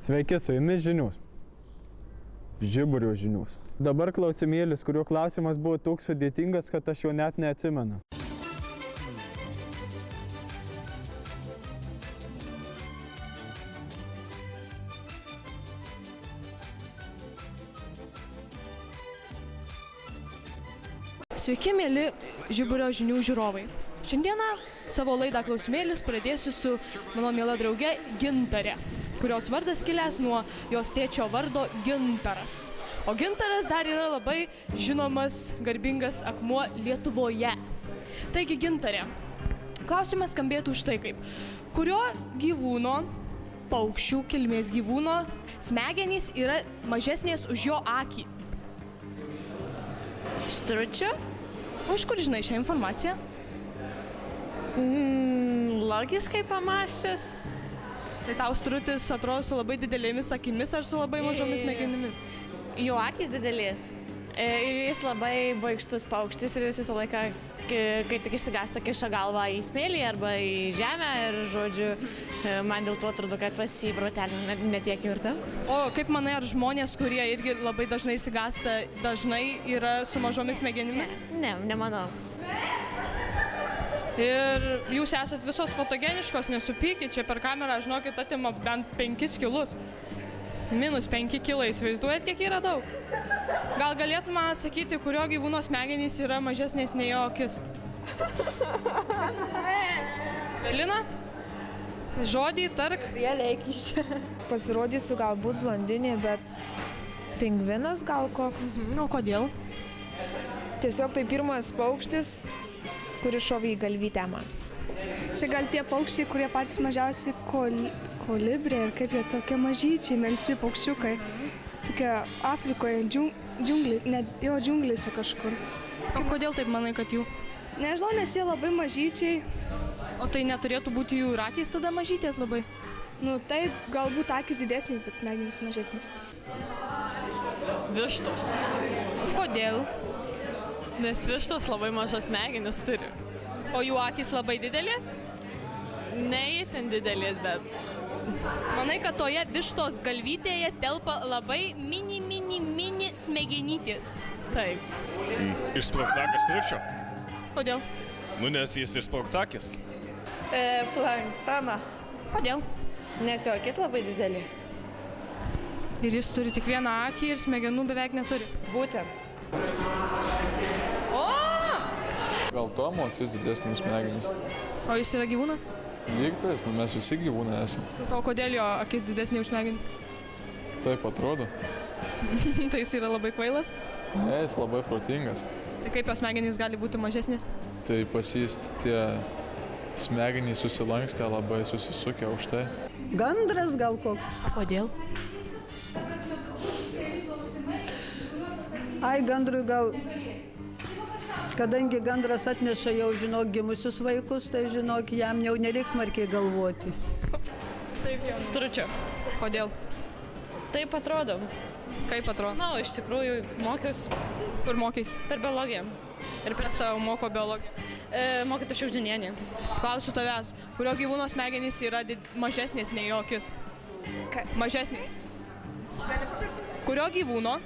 Sveiki, su jumis žinios. Žiburio žinios. Dabar klausimėlis, kurio klausimas buvo toks sudėtingas, kad aš jo net neatsimenu. Sveiki, mėly Žiburio žinių žiūrovai. Šiandieną savo laidą klausimėlis pradėsiu su mano miela drauge Gintarė, kurios vardas kilęs nuo jos tėčio vardo Gintaras. O Gintaras dar yra labai žinomas, garbingas akmuo Lietuvoje. Taigi, Gintarė, klausimas skambėtų štai kaip. Kurio gyvūno, paukščių kilmės gyvūno, smegenys yra mažesnės už jo akį? Stručio? O iš kur žinai šią informaciją? Logiškai pamąsčius. Tai tau strutis atrodo su labai didelėmis akimis ar su labai mažomis smegenimis? Jo akys didelės. Ir jis labai baikštus paukštis ir jis visą laiką, kai tik išsigąsta, kiša galvą į smėlį arba į žemę ir, žodžiu, man dėl to atrodo, kad vasi brotelį netiek ir daug. O kaip manai, ar žmonės, kurie irgi labai dažnai išsigąsta, dažnai yra su mažomis smegenimis? Ne, nemanau. Ir jūs esat visos fotogeniškos, nesupykit, čia per kamerą, žinokit, atima bent 5 kilus. Minus 5 kilai, įsivaizduojat, kiek yra daug? Gal galėtum man atsakyti, kurio gyvūno smegenys yra mažesnės nei jo akis? Elina? Žodį tark. Pasirodysiu galbūt blondinė, bet pingvinas gal koks. O kodėl? Tiesiog tai pirmas paukštis, kuris šovė į galvytę man. Čia gal tie paukščiai, kurie patys mažiausi kolibriai ir kaip jie tokie mažyčiai, melsvi paukščiukai. Tokie Afrikoje, džiunglėse kažkur. O kodėl taip manai, kad jų? Nežinau, nes jie labai mažyčiai. O tai neturėtų būti jų ir akys tada mažytės labai? Nu taip, galbūt akys didesnės, bet smegenys mažesnės. Vištos. Kodėl? Nes vištos labai mažas smegenis turi. O jų akys labai didelės? Ne itin didelės, bet... Manai, kad toje vištos galvytėje telpa labai mini smegenytės? Taip. Išsprogtakis triušio. Kodėl? Nu, nes jis išsprogtakis. Planktono. Kodėl? Nes jo akis labai didelė. Ir jis turi tik vieną akį ir smegenų beveik neturi. Būtent. Gal Tomo akis didesnės smegenys. O jis yra gyvūnas? Lygtais, nu mes visi gyvūnai esame. O kodėl jo akis didesnė už smegenį? Taip atrodo. Tai jis yra labai kvailas? Ne, jis labai protingas. Tai kaip jo smegenys gali būti mažesnės? Tai pas jis tie smegenys susilankstė labai susisukę už tai. Gandras gal koks? Kodėl? Ai, gandrui gal, kadangi gandras atneša jau, žinok, gimusius vaikus, tai, žinok, jam jau nereiks smarkiai galvoti. Taip jau. Stručio. Kodėl? Taip atrodo. Kaip atrodo? Na, iš tikrųjų, mokiaus. Kur mokiais? Per biologiją. Ir kas tavo moko biologiją? Mokytoja Šiugždinienė. Klausiu tavęs, kurio gyvūno smegenys yra mažesnės nei jo akis? Mažesnės. Kurio gyvūno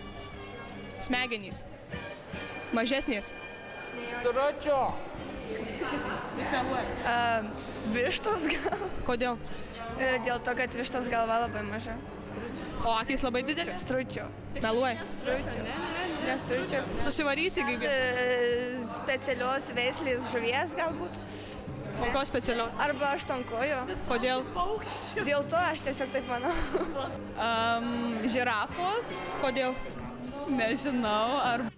smegenys mažesnės? Stručio. Jis meluoja. Vištos gal? Kodėl? Dėl to, kad vištos galva labai maža. O akys labai didelė? Stručio. Meluoja. Stručio. Nestručio. Susivarysi, gyvi. Specialios veislės žuvies galbūt. Kokios specialios? Arba aštuonkojo. Kodėl? Dėl to aš tiesiog taip manau. Žirafos. Kodėl? Nežinau, ar...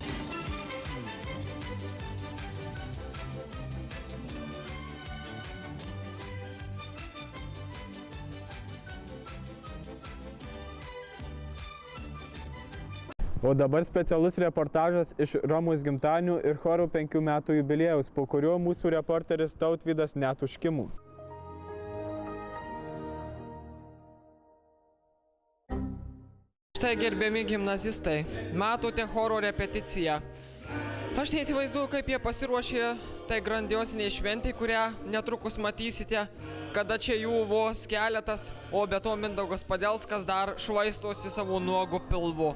O dabar specialus reportažas iš Romos gimtadienių ir chorų 5 metų jubiliejaus, po kurio mūsų reporteris Tautvydas net užkimų. Štai gerbiami gimnazistai, matote choro repeticiją. Aš neįsivaizduoju, kaip jie pasiruošė tai grandiosiniai šventai, kurią netrukus matysite, kada čia jų vos keletas, o be to Mindaugas Padelskas dar švaistosi savo nuogu pilvu.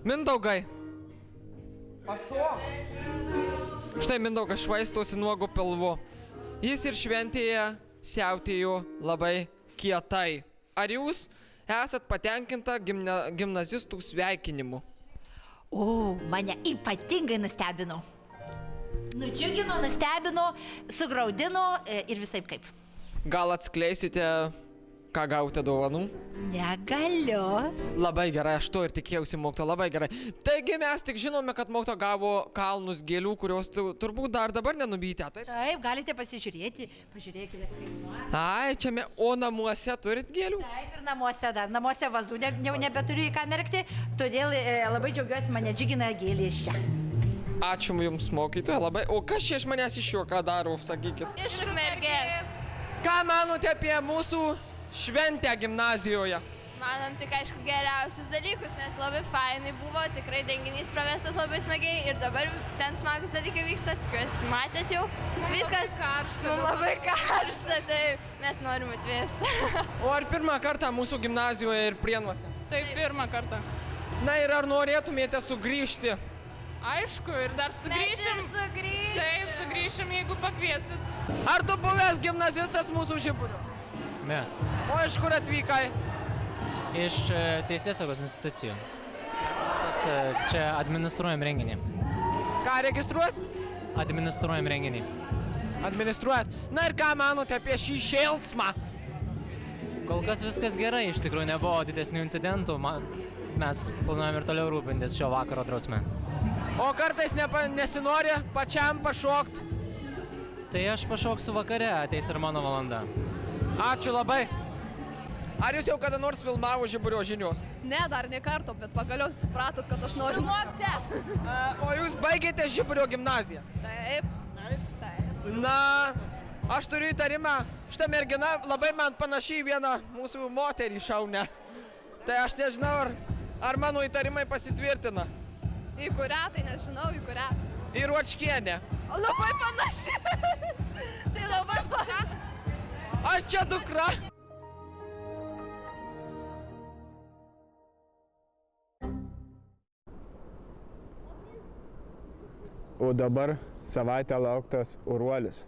Mindaugai. Štai Mindaugas švaistosi nuogu pilvu. Jis ir šventėje siautėjo labai kietai. Ar jūs esat patenkinta gimnazistų sveikinimu? O, mane ypatingai nustebino. Nudžiugino, nustebino, sugraudino ir visaip kaip. Gal atskleisite, ką gavote dovanų? Negaliu. Labai gerai, aš to ir tikėjausi, mokytoja, labai gerai. Taigi mes tik žinome, kad mokytoja gavo kalnus gėlių, kurios turbūt dar dabar nenubytė, taip? Taip, galite pasižiūrėti. Pažiūrėkite, kaip. Ai, čia o namuose turit gėlių? Taip, ir namuose dar. Namuose vazų nebeturiu į ką merkti, todėl labai džiaugiuosi, mane džiugina gėlės čia. Ačiū jums, mokytoja, labai. O kas čia iš manęs iš jo, ką daro, sakykit? Iš Ukmergės. Ką manote apie mūsų šventę gimnazijoje? Manom tik, aišku, geriausius dalykus, nes labai fainai buvo, tikrai renginys pravestas labai smagiai ir dabar ten smagus dalykai vyksta, tikiuosi matėt jau. Viskas karšta. Labai karšta, taip, mes norim atvėsti. O ar pirmą kartą mūsų gimnazijoje ir Prienuose? Taip, pirmą kartą. Na ir ar norėtumėte sugrįžti? Aišku, ir dar sugrįšim. Taip, sugrįšim, jeigu pakviesit. Ar tu buvęs gimnazistas mūsų Žiburio? Ne. O iš kur atvykai? Iš teisėsaugos institucijų. Čia administruojam renginį. Ką registruot? Administruojam renginį. Administruojat? Na ir ką manote apie šį šėlsmą? Kol kas viskas gerai, iš tikrųjų nebuvo didesnių incidentų. Mes planuojam ir toliau rūpintis šio vakaro drausme. O kartais nesinori pačiam pašokt? Tai aš pašoksiu vakare, ateis ir mano valanda. Ačiū labai. Ar jūs jau kada nors filmavo Žiburio žinios? Ne, dar ne kartą, bet pagaliau supratot, kad aš noriu. O jūs baigėte Žiburio gimnaziją? Taip. Na, aš turiu įtarimą, šita mergina labai man panašiai į vieną mūsų moterį šaunę. Tai aš nežinau, ar mano įtarimai pasitvirtina. Į kurią, tai nežinau, į kurią. Į Ruočkienę. Labai panaši. Tai labai panaši. Aš čia dukra. O dabar savaitę lauktas Uruolis.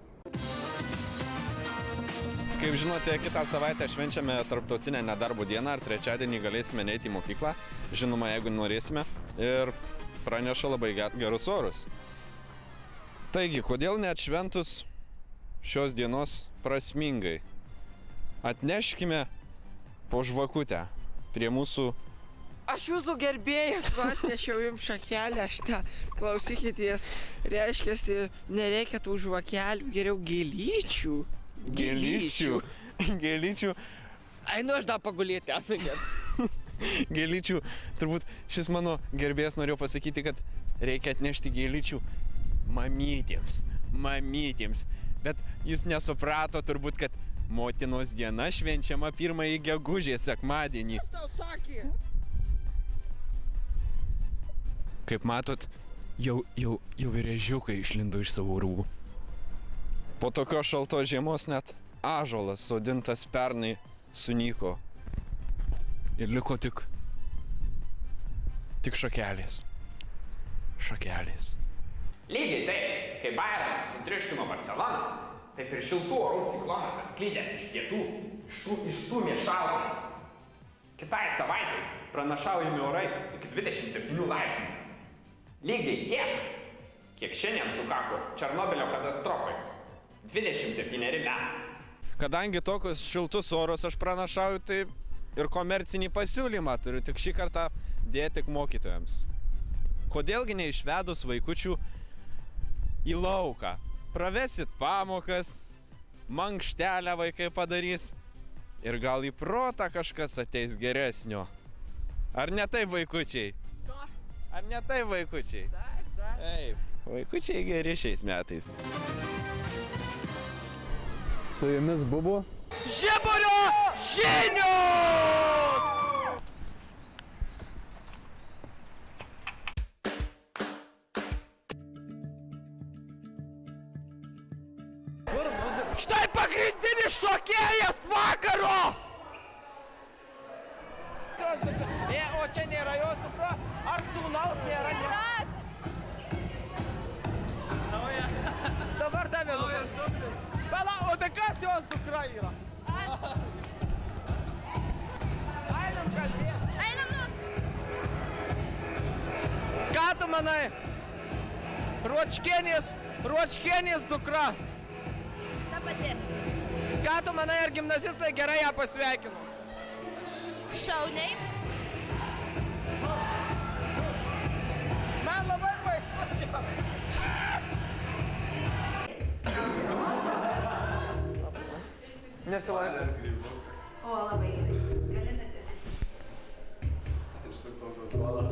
Kaip žinote, kitą savaitę švenčiame tarptautinę nedarbo dieną ir trečiadienį galėsime neiti į mokyklą, žinoma, jeigu norėsime, ir praneša labai gerus orus. Taigi, kodėl neatšventus šios dienos prasmingai? Atneškime po žvakutę prie mūsų. Aš jūsų gerbėjas, atnešiau jums šakelę, aš tą klausykitės, reiškiasi, nereikia tų žvakelių, geriau gėlyčių. Gėlyčių. Gėlyčių. Einu aš dar pagulėti, atsakėt. Gėlyčių. Turbūt šis mano gerbėjas norėjo pasakyti, kad reikia atnešti gėlyčių mamytėms. Mamytėms. Bet jūs nesuprato turbūt, kad motinos diena švenčiama 1 gegužės sekmadienį. Kas tau sakė? Kaip matot, jau ir ežiukai išlindo iš savo rūbų. Po tokios šaltos žiemos net ąžuolas sodintas pernai sunyko. Ir liko tik šakelės. Šakelės. Lygiai taip, kai Bayernas sutriuškino Barceloną, taip ir šiltų orų ciklonas atklydęs iš pietų išstūmė šaltąjį. Kitai savaitai pranašaujami orai iki 27 laipsnių. Lygiai tiek, kiek šiandien sukako Černobylio katastrofai. 27 metai. Kadangi tokius šiltus orus aš pranašauju, tai ir komercinį pasiūlymą turiu tik šį kartą dėti tik mokytojams. Kodėlgi neišvedus vaikučių į lauką? Pravesit pamokas, mankštelę vaikai padarys ir gal į protą kažkas ateis geresnio. Ar ne taip, vaikučiai? Ar ne taip, vaikučiai? Taip, vaikučiai geri šiais metais. Su jumis buvo Žiburio žinios! šokėjas vakaro! O čia nėra jos dukros, ar sūnaus nėra? Dabar tave naujas dukris. Pala, o tai kas jos dukra yra? Einam kalbėti. Einam. Ką tu manai? Ruočkienės dukra. Ta pati. Ką tu manai, ar gimnazistai gerai ją pasveikino? Šauniai. Man labai baisu čia. Nesilaiko. O, labai gerai. Galinas esi. Ir su Coca-Cola.